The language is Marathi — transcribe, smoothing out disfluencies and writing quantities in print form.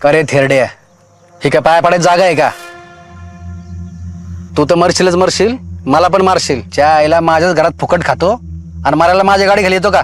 का रे थेरड्या, ही काय पाया पडायची जागा आहे का? तू तर मरशीलच मरशील, मला पण मारशील. च्या आईला माझ्याच घरात फुकट खातो आणि मारायला माझ्या गाडी खाली येतो का?